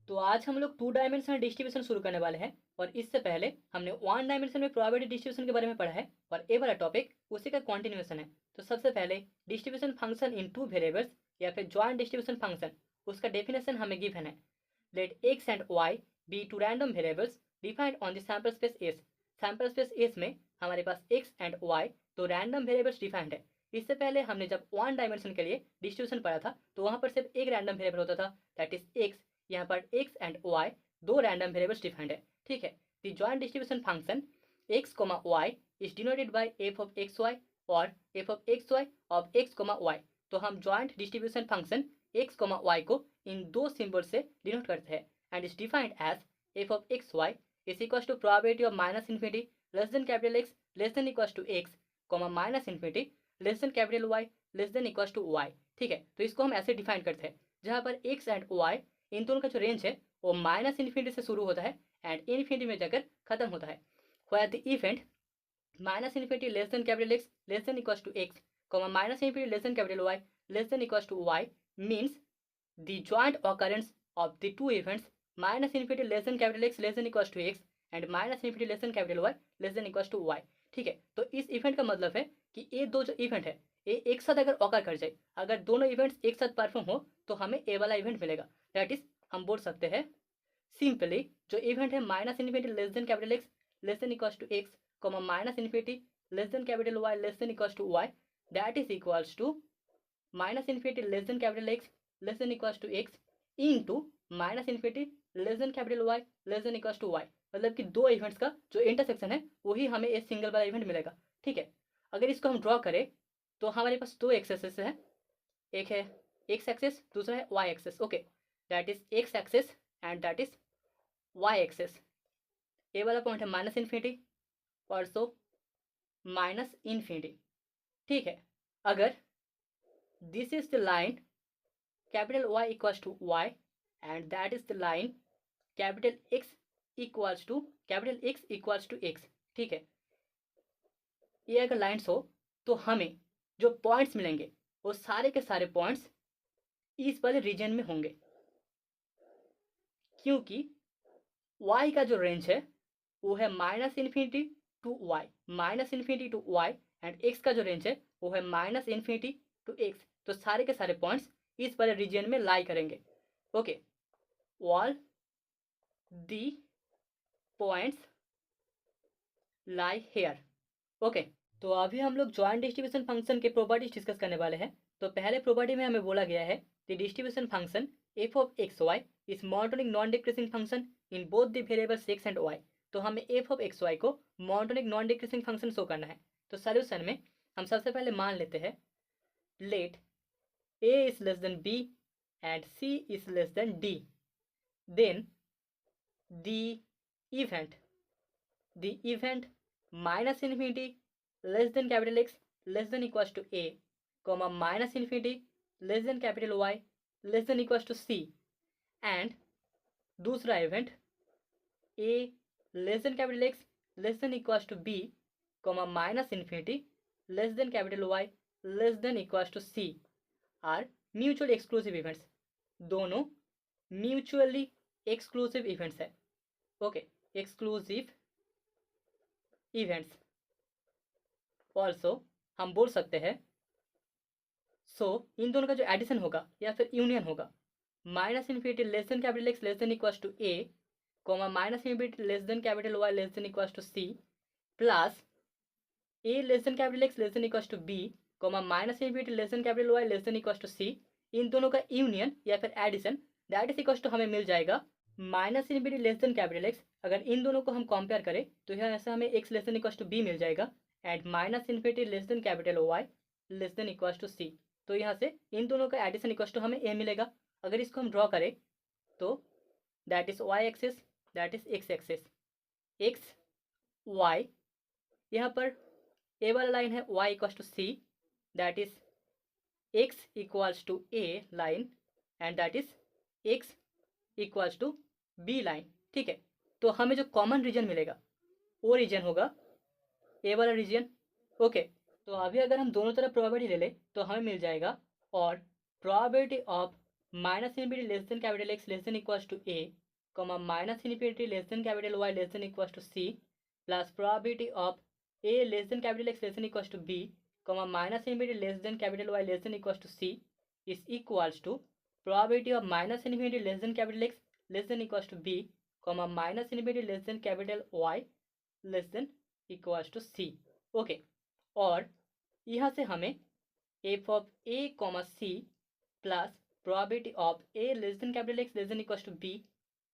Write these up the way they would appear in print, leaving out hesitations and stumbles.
तो आज हम लोग 2 डायमेंशनल डिस्ट्रीब्यूशन शुरू करने वाले हैं और इससे पहले हमने 1 डायमेंशन में प्रोबेबिलिटी डिस्ट्रीब्यूशन के बारे में पढ़ा है और ये वाला टॉपिक उसी का कंटिन्यूएशन है। तो सबसे पहले डिस्ट्रीब्यूशन फंक्शन इन 2 वेरिएबल्स या फिर जॉइंट डिस्ट्रीब्यूशन फंक्शन, उसका डेफिनेशन हमें गिवन है। Let X and Y be 2 random variables defined on the sample space S. Sample space S में हमारे पास एक्स एंड वाई तो रैंडम वेरिएबल्स डिफाइंड है। इससे पहले हमने जब 1 डायमेंशन के लिए डिस्ट्रीब्यूशन पढ़ा था तो वहाँ पर सिर्फ एक रैंडम वेरिएबल होता था, दैट इज एक्स। यहाँ पर x एंड y दो रैंडम वेरिएबल्स डिफाइंड है। ठीक है, the joint distribution function x, y is denoted by f of X Y और f of X Y of x, y। तो हम joint distribution function x, y को इन दो symbol से डिनोट करते हैं and is defined as f of X Y is equal to probability of minus infinity less than capital X less than equal to X, minus infinity less than capital Y less than equal to Y. ठीक है, तो इसको हम ऐसे define करते हैं जहाँ पर x एंड y इन दोनों का जो रेंज है वो माइनस इन्फिनिटी से शुरू होता है एंड इन्फिनिटी में जाकर खत्म होता है। Where the event minus infinity less than capital X less than equal to X, minus infinity less than capital Y less than equal to Y means the joint occurrence of the two events minus infinity less than capital X less than equal to X and minus infinity less than capital Y less than equal to Y. ठीक है, तो इस event का मतलब है कि ये दो जो इवेंट है ये एक साथ अगर ऑकर कर जाए, अगर दोनों इवेंट्स एक साथ परफॉर्म हो तो हमें ए वाला इवेंट मिलेगा। दैट इज हम बोल सकते हैं सिंपली जो इवेंट है minus infinity less than capital X less than equal to X, minus infinity less than capital Y less than equal to Y, that is equals to minus infinity less than capital X less than equal to X into minus infinity less than capital Y less than equal to Y. मतलब कि दो events का जो intersection है वही हमें एक single वाला इवेंट मिलेगा। ठीक है, अगर इसको हम ड्रॉ करें तो हमारे पास दो एक्सेस है, एक है एक्स एक्सेस दूसरा है Y axis. Okay, that is X axis and that is Y axis. A वाला पॉइंट है माइनस इन्फिनिटी और सो माइनस इन्फिनिटी। ठीक है, अगर this is the line capital Y equals to Y and that is the line capital X equals to X. ठीक है, ये अगर लाइन्स हो तो हमें जो पॉइंट्स मिलेंगे वो सारे के सारे पॉइंट्स इस वाले रीजन में होंगे, क्योंकि y का जो रेंज है वो है minus infinity to Y, minus infinity to Y and x का जो रेंज है वो है माइनस इन्फिनिटी टू x। तो सारे के सारे पॉइंट्स इस वाले रीजन में लाई करेंगे। Okay, all the points lie here. Okay, तो अभी हम लोग जॉइंट डिस्ट्रीब्यूशन फंक्शन के प्रॉपर्टीज डिस्कस करने वाले हैं। तो पहले प्रॉपर्टी में हमें बोला गया है the distribution function f of X Y is monotonic non decreasing function in both the variables x and y। तो हमें f ऑफ एक्स वाई को monotonic non decreasing function show करना है। तो सोल्यूशन में हम सबसे पहले मान लेते हैं let a is less than b and c is less than d, then the event minus infinity less than capital X less than equal to a, minus infinity less than capital Y less than equal to c and दूसरा event a less than capital X less than equal to b, minus infinity less than capital Y less than equal to c are mutually exclusive events. दोनों mutually exclusive events है। Okay, exclusive events also हम बोल सकते हैं सो इन दोनों का जो addition होगा या फिर यूनियन होगा minus infinity less than capital X less than equal to a, minus infinity less than capital Y less than equal to c plus a less than capital X less than equal to b, minus infinity less than capital Y less than equal to c। इन दोनों का union या फिर addition that is equal to हमें मिल जाएगा minus infinity less than capital X. अगर इन दोनों को हम कंपेयर करें तो यहाँ से हमें x less than equal to b मिल जाएगा and minus infinity less than capital Y less than equal to c। तो यहाँ से इन दोनों का एडिशन इक्वल टू हमें a मिलेगा। अगर इसको हम ड्रॉ करें तो that is y axis that is x axis, x y यहाँ पर a वाला लाइन है y equal to c that is x equals to a line and that is x equals to b line. ठीक है, तो हमें जो common reason मिलेगा वो रीजन होगा ए वाला रीजन। ओके, तो अभी अगर हम दोनों तरफ प्रोबेबिलिटी ले लें तो हमें मिल जाएगा और probability of minus infinity less than capital X less than equals to A, comma minus infinity less than capital Y less than equals to C, plus probability of A less than capital X less than equals to B, comma minus infinity less than capital Y less than equals to C is equals to probability of minus infinity less than capital X less than equals to B, comma minus infinity less than capital Y less than equals to C. Okay, और यहाँ से हमें F of A comma C plus probability of A less than capital X less than equals to B,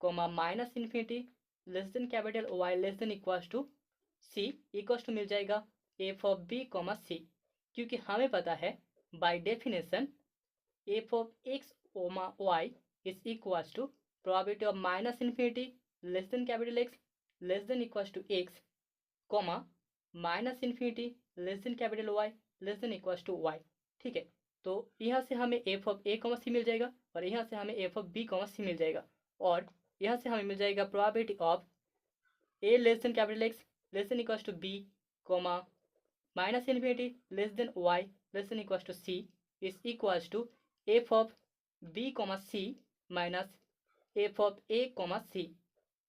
comma minus infinity less than capital Y less than equals to C equals to मिल जाएगा F of B comma C, क्योंकि हमें पता है by definition F of X comma Y is equals to probability of minus infinity less than capital X less than equals to X, comma minus infinity less than capital Y less than equals to Y. ठीक है, तो यहाँ से हमें F of A comma C मिल जाएगा और यहाँ से हमें F of B comma C मिल जाएगा, और यहाँ से हमें मिल जाएगा probability of A less than capital X less than equals to B, comma minus infinity less than Y less than equals to C is equals to F of B comma C minus F of A comma C.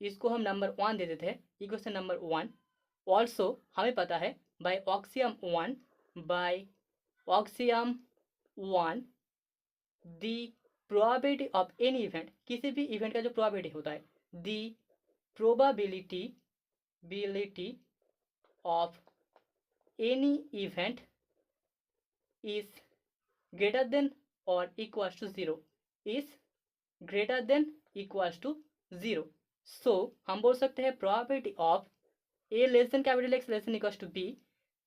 इसको हम number 1 दे देते हैं, equation number 1। Also हमें पता है by axiom 1 the probability of any event, किसी भी event का जो प्रोबेबिलिटी होता है, the probability of any event is greater than और equals to 0, is greater than equals to 0। So हम बोल सकते हैं probability of A less than capital X less than equals to B,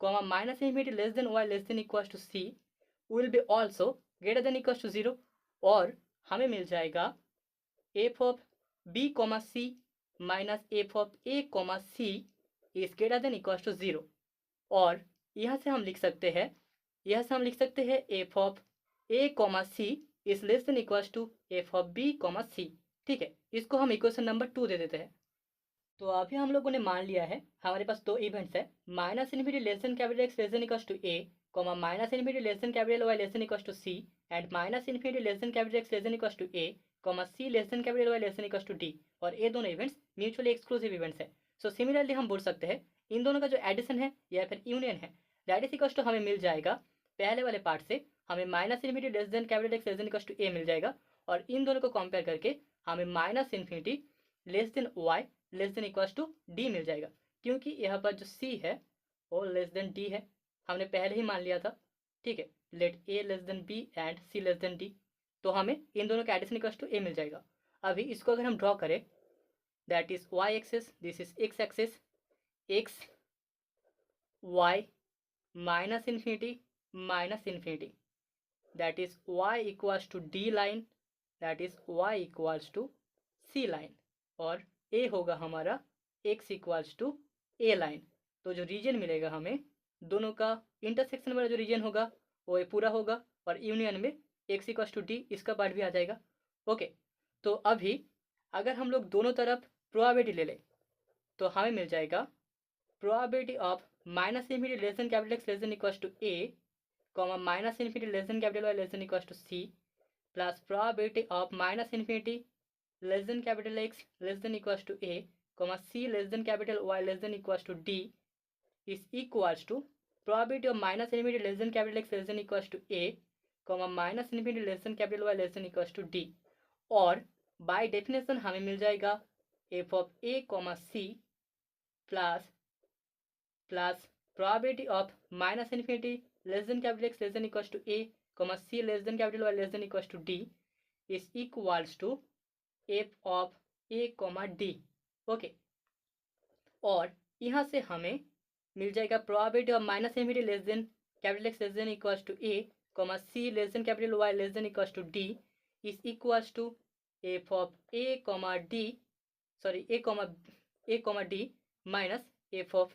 comma minus infinity less than Y less than equals to C will be also greater than equals to 0, और हमें मिल जाएगा F of B comma C minus F of A comma C is greater than equals to 0, और यहाँ से हम लिख सकते हैं F of A comma C is less than equals to F of B comma C. ठीक है, इसको हम इक्वेशन नंबर 2 दे देते हैं। तो अभी हम लोगों ने मान लिया है हमारे पास दो इवेंट्स है, minus infinity less than capital X less than equals to A, comma minus infinity less than capital Y less than equals to C, and minus infinity less than capital X less than equals to A, comma C less than capital Y less than equals to D, और ये दोनों events mutually exclusive events है। So similarly हम बोल सकते हैं इन दोनों का जो एडिशन है या फिर यूनियन है, दैट इज इक्वल्स टू हमें मिल जाएगा पहले वाले पार्ट से हमें minus infinity less than capital X less than equals to A मिल जाएगा, और इन दोनों को कंपेयर करके हमें minus infinity less than Y less than equals to D मिल जाएगा, क्योंकि यहाँ पर जो सी है वो लेस देन डी है, हमने पहले ही मान लिया था। ठीक है, let A less than B and C less than D, तो हमें इन दोनों का एडिशन इक्वल्स टू ए मिल जाएगा। अभी इसको अगर हम ड्रॉ करें, that is Y axis, this is X axis, X Y minus infinity, that is Y equals to D line, that is Y equals to C line, और A होगा हमारा x equals to A line. तो जो reason मिलेगा हमें दोनों का intersection वाला जो रीजन होगा वो ये पूरा होगा, और यूनियन में x इक्वल्स टू डी इसका पार्ट भी आ जाएगा। ओके, तो अभी अगर हम लोग दोनों तरफ प्रोबेबिलिटी ले लें तो हमें मिल जाएगा probability of minus infinity less than capital X less than equals to A, comma minus infinity less than capital Y less than equals to C, plus probability of minus infinity less than capital X less than equals to A, comma C less than capital Y less than equals to D is equals to probability of minus infinity less than capital X less than equals to A, comma minus infinity less than capital Y less than equals to D, और by definition हमें मिल जाएगा f of A comma C plus probability of minus infinity less than capital X less than equals to A, comma C less than capital Y less than equals to D is equals to F of A comma D. Okay, और यहाँ से हमें मिल जाएगा probability of minus infinity less than capital X less than equals to A, comma C less than capital Y less than equals to D is equals to F of A comma D, sorry A comma D minus F of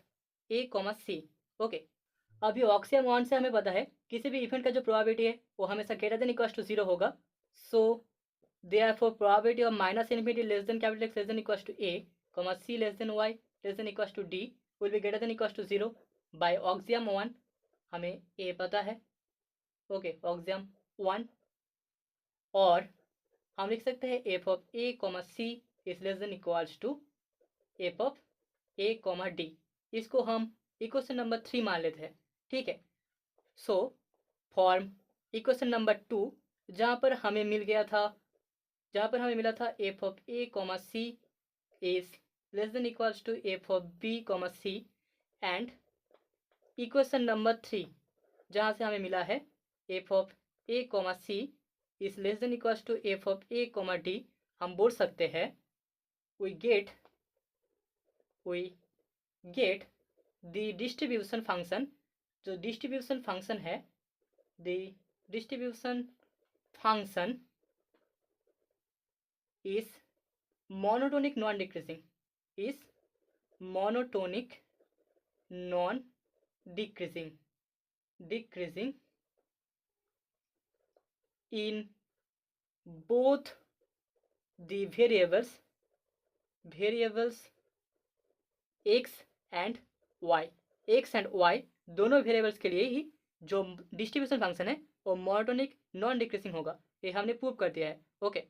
A comma C. Okay, अभी axiom 1 से हमें पता है किसी भी event का जो probability है वो हमेशा ग्रेटर देन इक्वल्स टू 0 होगा। सो therefore probability of minus infinity less than capital X less than equals to A, comma C less than Y less than equals to D will be greater than equals to 0 by axiom 1, हमें A पता है। Okay, axiom 1, और हम लिख सकते हैं F of A comma C is less than equals to F of A comma D. इसको हम इक्वेशन नंबर 3 मान लेते हैं, ठीक है। सो फॉर्म इक्वेशन नंबर 2 जहाँ पर हमें मिला था F of A comma C is less than equals to F of B comma C, and equation number 3 जहाँ से हमें मिला है F of A comma C is less than equals to F of A comma D, हम बोल सकते हैं we get the distribution function. जो डिस्ट्रीब्यूशन फंक्शन है, the distribution function is monotonic non decreasing in both the variables x and y। x and y दोनों variables के लिए ही जो डिस्ट्रीब्यूशन फंक्शन है वो मोनोटोनिक नॉन डिक्रीजिंग होगा। ये हमने प्रूव कर दिया है, ओके।